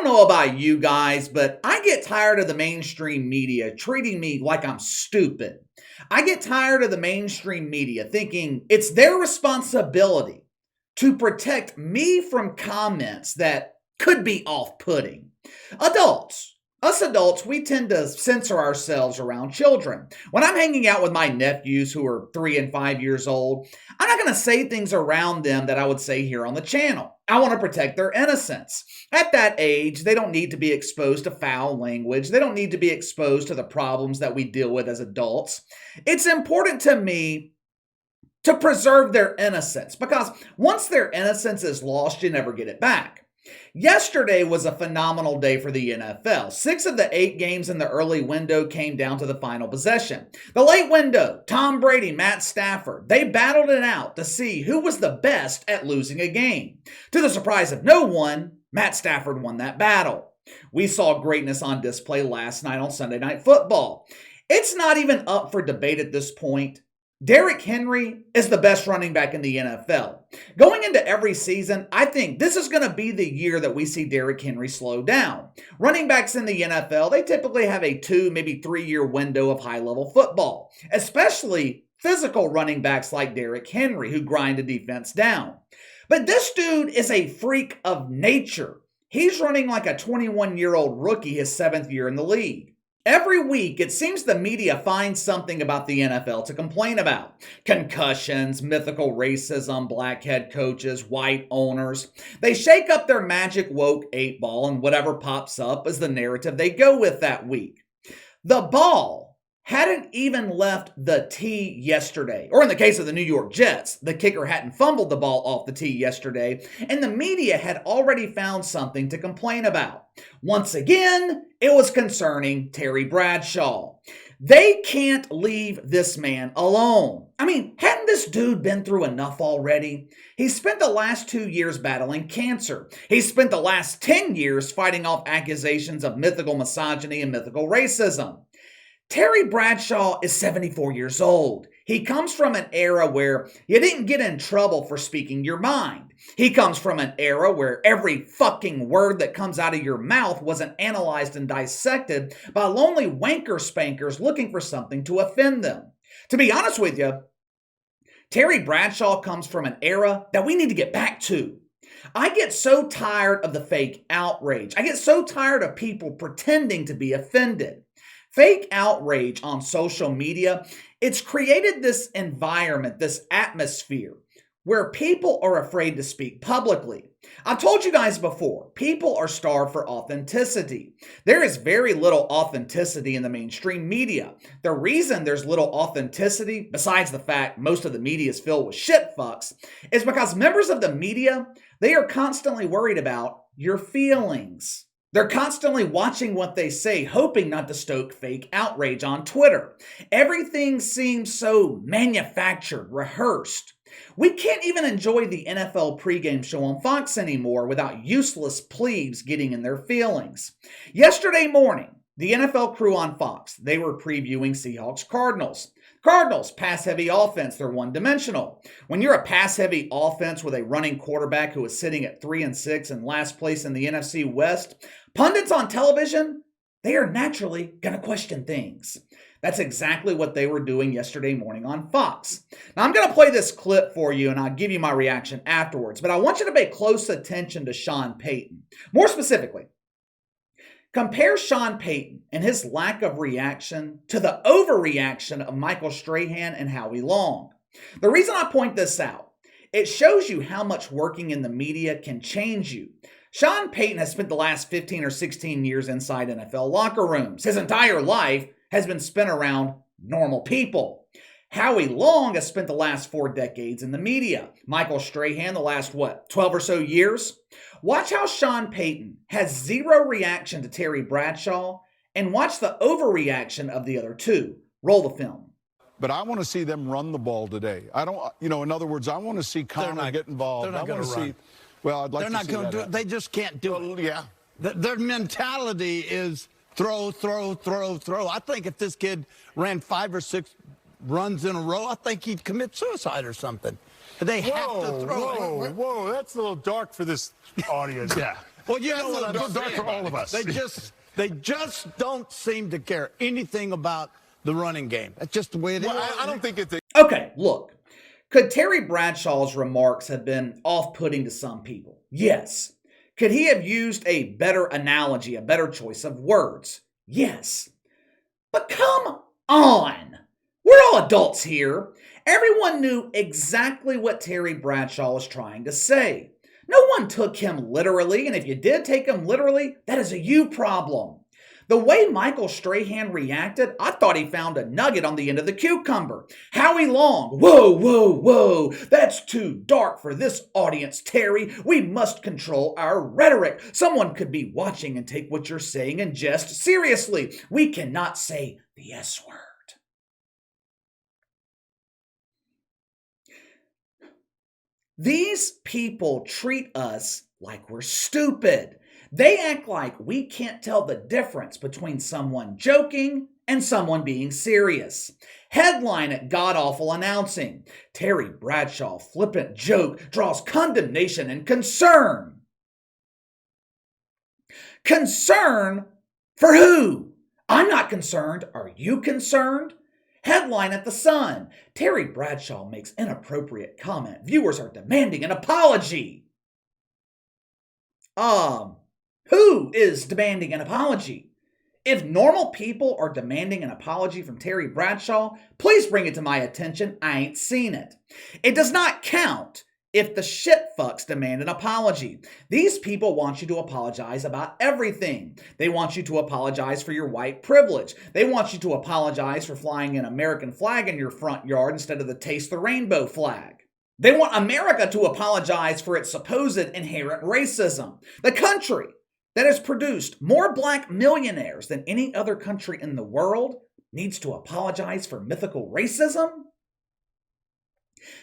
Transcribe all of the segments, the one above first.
know about you guys, but I get tired of the mainstream media treating me like I'm stupid. I get tired of the mainstream media thinking it's their responsibility to protect me from comments that could be off-putting. Us adults, we tend to censor ourselves around children. When I'm hanging out with my nephews who are 3 and 5 years old, I'm not going to say things around them that I would say here on the channel. I want to protect their innocence. At that age, they don't need to be exposed to foul language. They don't need to be exposed to the problems that we deal with as adults. It's important to me to preserve their innocence, because once their innocence is lost, you never get it back. Yesterday was a phenomenal day for the NFL. 6 of the 8 games in the early window came down to the final possession. The late window, Tom Brady, Matt Stafford, they battled it out to see who was the best at losing a game. To the surprise of no one, Matt Stafford won that battle. We saw greatness on display last night on Sunday Night Football. It's not even up for debate at this point. Derrick Henry is the best running back in the NFL. Going into every season, I think this is going to be the year that we see Derrick Henry slow down. Running backs in the NFL, they typically have a 2, maybe 3-year window of high-level football, especially physical running backs like Derrick Henry who grind a defense down. But this dude is a freak of nature. He's running like a 21-year-old rookie his 7th year in the league. Every week, it seems the media finds something about the NFL to complain about. Concussions, mythical racism, black head coaches, white owners. They shake up their magic woke 8-ball, and whatever pops up is the narrative they go with that week. The ball hadn't even left the tee yesterday. Or in the case of the New York Jets, the kicker hadn't fumbled the ball off the tee yesterday, and the media had already found something to complain about. Once again, it was concerning Terry Bradshaw. They can't leave this man alone. I mean, hadn't this dude been through enough already? He spent the last 2 years battling cancer. He spent the last 10 years fighting off accusations of mythical misogyny and mythical racism. Terry Bradshaw is 74 years old. He comes from an era where you didn't get in trouble for speaking your mind. He comes from an era where every fucking word that comes out of your mouth wasn't analyzed and dissected by lonely wanker spankers looking for something to offend them. To be honest with you, Terry Bradshaw comes from an era that we need to get back to. I get so tired of the fake outrage. I get so tired of people pretending to be offended. Fake outrage on social media, it's created this environment, this atmosphere where people are afraid to speak publicly. I've told you guys before, people are starved for authenticity. There is very little authenticity in the mainstream media. The reason there's little authenticity, besides the fact most of the media is filled with shit fucks, is because members of the media, they are constantly worried about your feelings. They're constantly watching what they say, hoping not to stoke fake outrage on Twitter. Everything seems so manufactured, rehearsed. We can't even enjoy the NFL pregame show on Fox anymore without useless plebes getting in their feelings. Yesterday morning, the NFL crew on Fox, they were previewing Seahawks-Cardinals. Cardinals, pass-heavy offense, they're one-dimensional. When you're a pass-heavy offense with a running quarterback who is sitting at 3-6 and last place in the NFC West, pundits on television, they are naturally going to question things. That's exactly what they were doing yesterday morning on Fox. Now, I'm going to play this clip for you, and I'll give you my reaction afterwards, but I want you to pay close attention to Sean Payton. More specifically, compare Sean Payton and his lack of reaction to the overreaction of Michael Strahan and Howie Long. The reason I point this out, it shows you how much working in the media can change you. Sean Payton has spent the last 15 or 16 years inside NFL locker rooms. His entire life has been spent around normal people. Howie Long has spent the last 4 decades in the media. Michael Strahan, the last, 12 or so years? Watch how Sean Payton has zero reaction to Terry Bradshaw, and watch the overreaction of the other two. Roll the film. But I want to see them run the ball today. I don't, in other words, I want to see Connor get involved. They're not going to run. Well, I'd like they're to see not going that. to do it. They just can't do it. Yeah. Their mentality is throw, throw, throw, throw. I think if this kid ran 5 or 6 runs in a row, I think he'd commit suicide or something. They have to throw it. Whoa, that's a little dark for this audience. Yeah. Well, you know what I'm Dark saying. for all of us. They just don't seem to care anything about the running game. That's just the way it is. Well, I don't think it's a Okay, look. Could Terry Bradshaw's remarks have been off-putting to some people? Yes. Could he have used a better analogy, a better choice of words? Yes. But come on! We're all adults here. Everyone knew exactly what Terry Bradshaw was trying to say. No one took him literally, and if you did take him literally, that is a you problem. The way Michael Strahan reacted, I thought he found a nugget on the end of the cucumber. Howie Long, whoa, whoa, whoa, that's too dark for this audience, Terry. We must control our rhetoric. Someone could be watching and take what you're saying in jest seriously. We cannot say the S word. These people treat us like we're stupid. They act like we can't tell the difference between someone joking and someone being serious. Headline at God-awful announcing. Terry Bradshaw flippant joke draws condemnation and concern. Concern for who? I'm not concerned. Are you concerned? Headline at The Sun. Terry Bradshaw makes inappropriate comment. Viewers are demanding an apology. Who is demanding an apology? If normal people are demanding an apology from Terry Bradshaw, please bring it to my attention. I ain't seen it. It does not count if the shit fucks demand an apology. These people want you to apologize about everything. They want you to apologize for your white privilege. They want you to apologize for flying an American flag in your front yard instead of the Taste the Rainbow flag. They want America to apologize for its supposed inherent racism. The country that has produced more black millionaires than any other country in the world needs to apologize for mythical racism?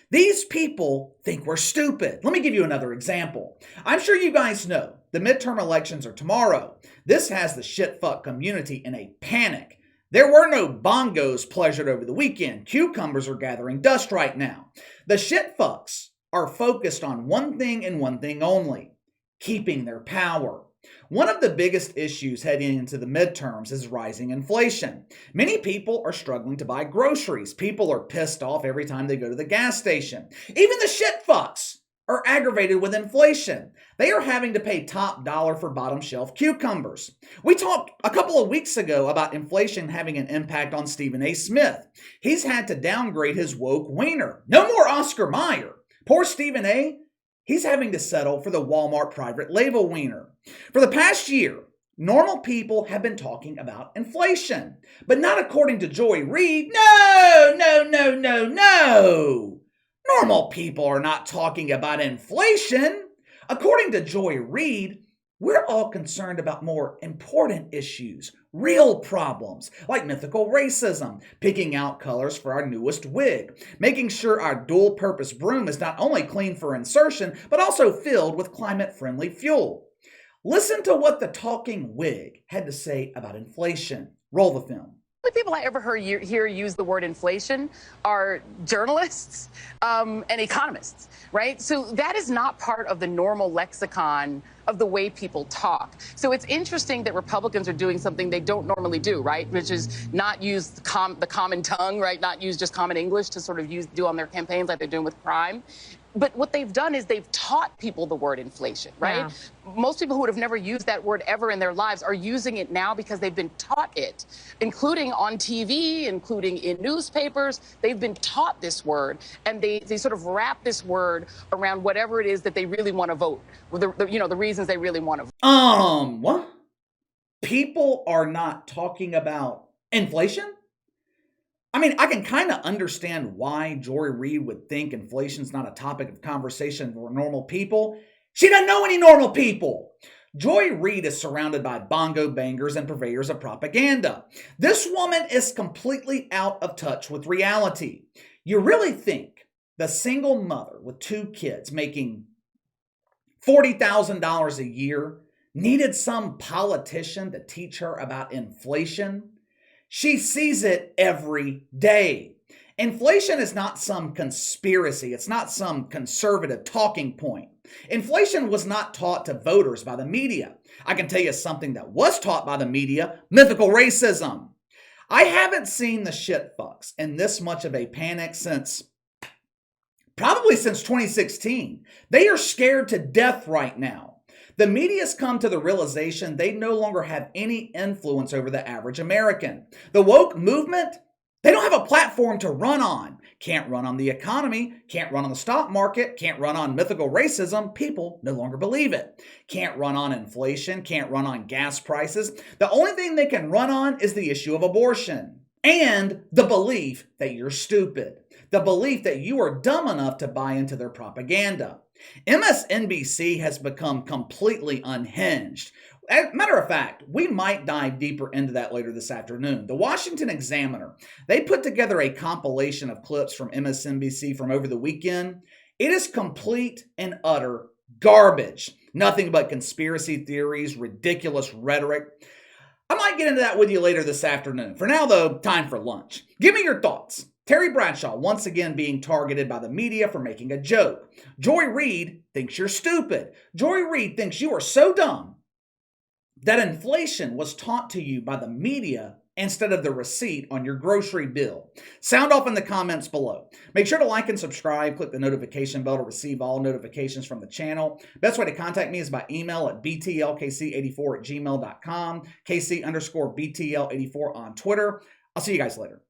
These people think we're stupid. Let me give you another example. I'm sure you guys know the midterm elections are tomorrow. This has the shitfuck community in a panic. There were no bongos pleasured over the weekend. Cucumbers are gathering dust right now. The shitfucks are focused on one thing and one thing only: keeping their power. One of the biggest issues heading into the midterms is rising inflation. Many people are struggling to buy groceries. People are pissed off every time they go to the gas station. Even the shitfucks are aggravated with inflation. They are having to pay top dollar for bottom shelf cucumbers. We talked a couple of weeks ago about inflation having an impact on Stephen A. Smith. He's had to downgrade his woke wiener. No more Oscar Mayer. Poor Stephen A., he's having to settle for the Walmart private label wiener. For the past year, normal people have been talking about inflation, but not according to Joy Reid. No. Normal people are not talking about inflation. According to Joy Reid, we're all concerned about more important issues, real problems, like mythical racism, picking out colors for our newest wig, making sure our dual-purpose broom is not only clean for insertion, but also filled with climate-friendly fuel. Listen to what the talking wig had to say about inflation. Roll the film. The people I ever hear use the word inflation are journalists and economists, right? So that is not part of the normal lexicon of the way people talk. So it's interesting that Republicans are doing something they don't normally do, right? Which is not use the common tongue, right? Not use just common English to sort of do on their campaigns like they're doing with crime. But what they've done is they've taught people the word inflation, right? Yeah. Most people who would have never used that word ever in their lives are using it now because they've been taught it, including on TV, including in newspapers. They've been taught this word, and they sort of wrap this word around whatever it is that they really want to vote, the reasons they really want to vote. What? People are not talking about inflation? I mean, I can kind of understand why Joy Reid would think inflation's not a topic of conversation for normal people. She doesn't know any normal people. Joy Reid is surrounded by bongo bangers and purveyors of propaganda. This woman is completely out of touch with reality. You really think the single mother with 2 kids making $40,000 a year needed some politician to teach her about inflation? She sees it every day. Inflation is not some conspiracy. It's not some conservative talking point. Inflation was not taught to voters by the media. I can tell you something that was taught by the media: mythical racism. I haven't seen the shit fucks in this much of a panic probably since 2016. They are scared to death right now. The media's come to the realization they no longer have any influence over the average American. The woke movement, they don't have a platform to run on. Can't run on the economy, can't run on the stock market, can't run on mythical racism. People no longer believe it. Can't run on inflation, can't run on gas prices. The only thing they can run on is the issue of abortion and the belief that you're stupid. The belief that you are dumb enough to buy into their propaganda. MSNBC has become completely unhinged. As a matter of fact, we might dive deeper into that later this afternoon. The Washington Examiner, they put together a compilation of clips from MSNBC from over the weekend. It is complete and utter garbage. Nothing but conspiracy theories, ridiculous rhetoric. I might get into that with you later this afternoon. For now, though, time for lunch. Give me your thoughts. Terry Bradshaw once again being targeted by the media for making a joke. Joy Reid thinks you're stupid. Joy Reid thinks you are so dumb that inflation was taught to you by the media instead of the receipt on your grocery bill. Sound off in the comments below. Make sure to like and subscribe. Click the notification bell to receive all notifications from the channel. Best way to contact me is by email at btlkc84@gmail.com, KC_BTL84 on Twitter. I'll see you guys later.